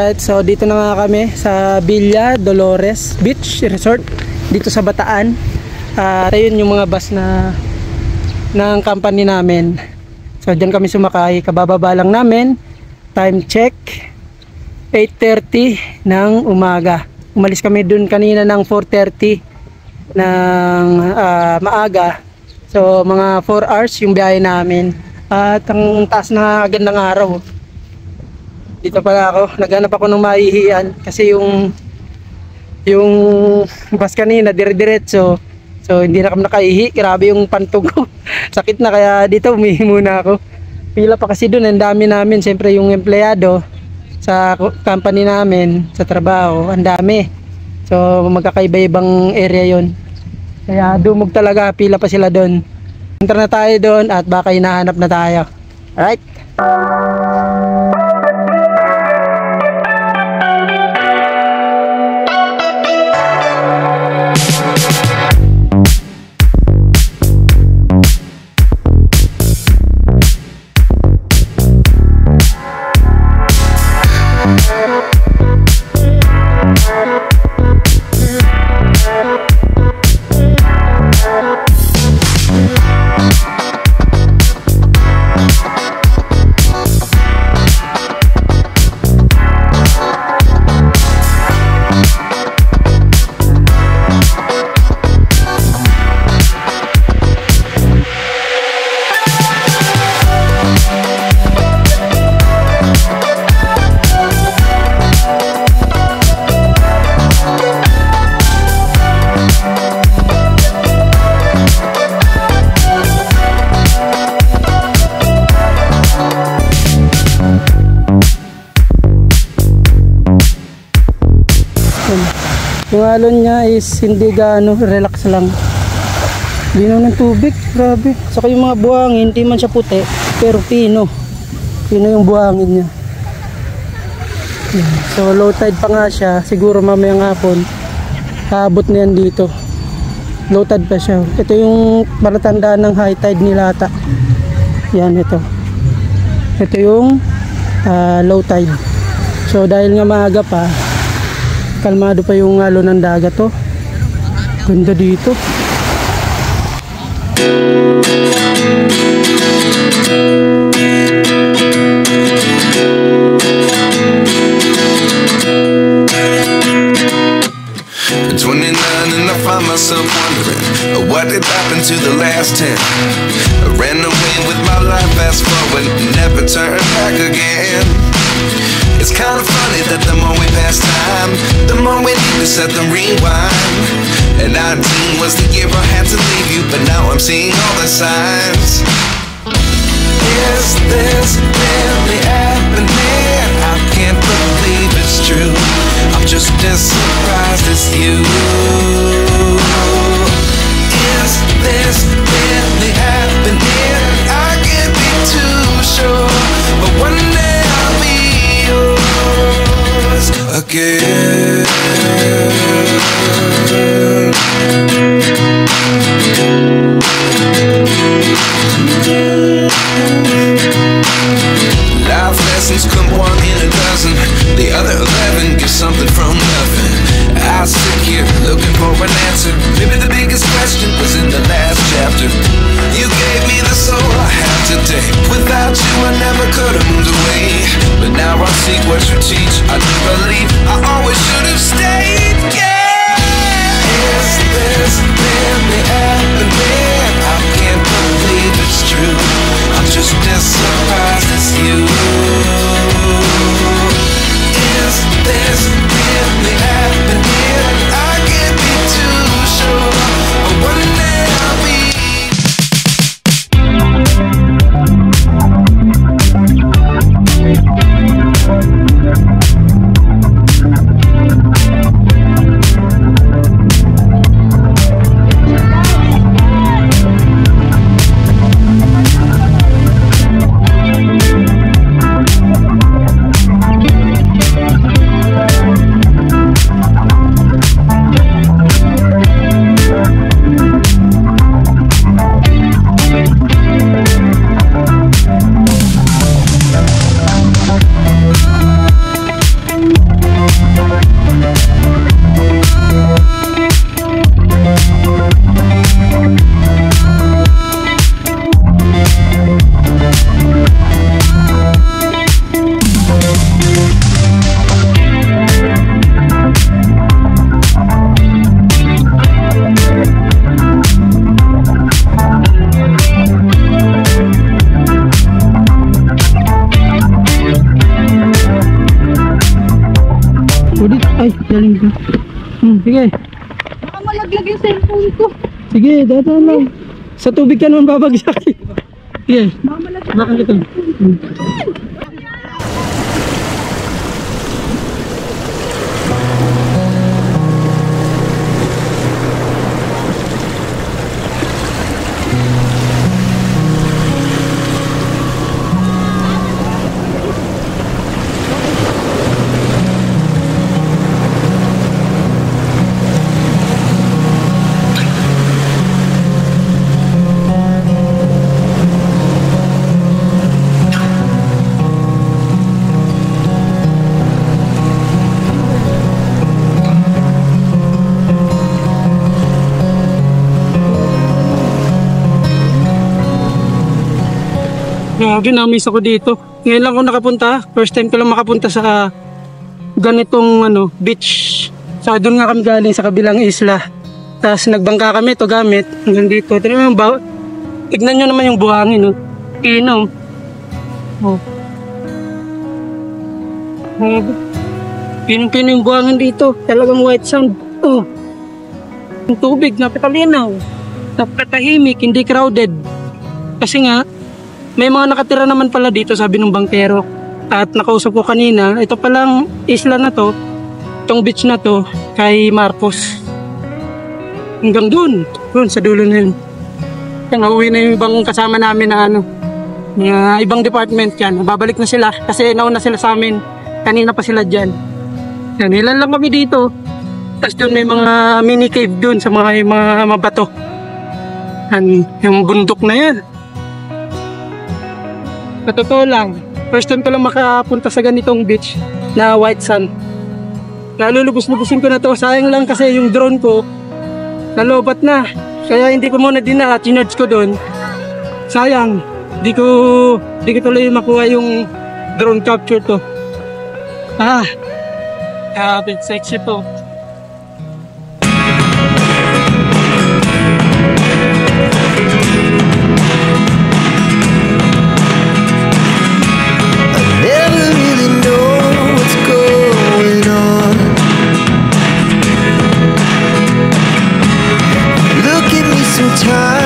Alright, so dito na nga kami sa Villa Dolores Beach Resort dito sa Bataan. Ayun yung mga bus na ng company namin. So diyan kami sumakay, kabababa lang namin. Time check 8:30 ng umaga. Umalis kami dun kanina ng 4:30 ng maaga. So mga 4 hours yung biyahe namin. At ang taas na agad ng araw. Dito pala ako, naghanap ako ng maihian kasi yung bus kanina dire-diretso. So hindi na kami nakaihi, grabe yung pantog ko. Sakit na, kaya dito umihi muna ako. Pila pa kasi doon, ang dami namin, siyempre yung empleyado sa company namin, sa trabaho, ang dami. So magkakaiba-ibang area yon. Kaya dumog talaga, pila pa sila doon. Punta na tayo doon at baka hinahanap na tayo. Alright? Yung alon niya is hindi gaano, relax lang. Linaw ng tubig, grabe. Saka yung mga buhangin, hindi man siya puti, pero pino yung buhangin niya. So low tide pa nga siya, siguro mamayang hapon kaabot na yan dito. Low tide pa siya. Ito yung palatandaan ng high tide nilata. Yan, ito yung low tide. So dahil nga maaga pa, kalmado pa yung alon ng dagat. Oh, ganda dito. At 29 and I find myself wondering what did happen to the last 10. I ran away with my life, fast forward, never turn back again. It's kind of funny that the more we pass time, the more we need to set the rewind. And 19 was the year I had to leave you, but now I'm seeing all the signs. Is this really happening? I can't believe it's true. I'm just as surprised as you. Is this really happening? I can't be too sure, but one day I'll be yours again. Life lessons come one in a dozen. The other 11 give something from nothing. I sit here looking for an answer. Maybe the biggest question was in the last chapter. You gave me the soul I have today. Without you I never could have moved away. But now I see what you teach. I do believe I always should have stayed. Yeah. Is this really happening? I can't believe it's true. I'm just as surprised as you. Is this really happening? I can't be too sure, but one day I'll be. galing ko. Sige. Baka malaglag yung cellphone ko. Sige, dadaan lang. Sa tubig ka naman babagsak. Sige. Baka malaglag. Bakit ito? Grabe, na-miss ako dito. Ngayon lang ako nakapunta. First time ko lang makapunta sa ganitong beach. Sa doon nga kami galing sa kabilang isla. Tapos nagbangka kami, ito gamit. Hanggang dito. Tignan nyo naman yung buhangin. Pino. Oh. Pinong-pino yung buhangin dito. Talagang white sand. Oh. Yung tubig, napakalinaw. Napakatahimik, hindi crowded. Kasi nga, may mga nakatira naman pala dito, sabi ng bangkero. At nakausap ko kanina, ito palang isla na to, itong beach na to, kay Marcos. Hanggang dun sa dulo na yun. Kaya nauwi na yung ibang kasama namin na mga ibang department yan. Babalik na sila kasi nauna sila sa amin. Kanina pa sila dyan. Yan, ilan lang kami dito. Tapos dun may mga mini cave dun sa mga mabato. Yan, yung bundok na yan. Sa totoo lang, first time ko lang makapunta sa ganitong beach na white sand. Nalulubos-lubusin ko na to. Sayang lang kasi yung drone ko nalobat na. Kaya hindi ko muna chinarge ko doon. Sayang. Di ko tuloy makuha yung drone capture to. Grabe, sexy to. Never really know what's going on. Look at me sometimes.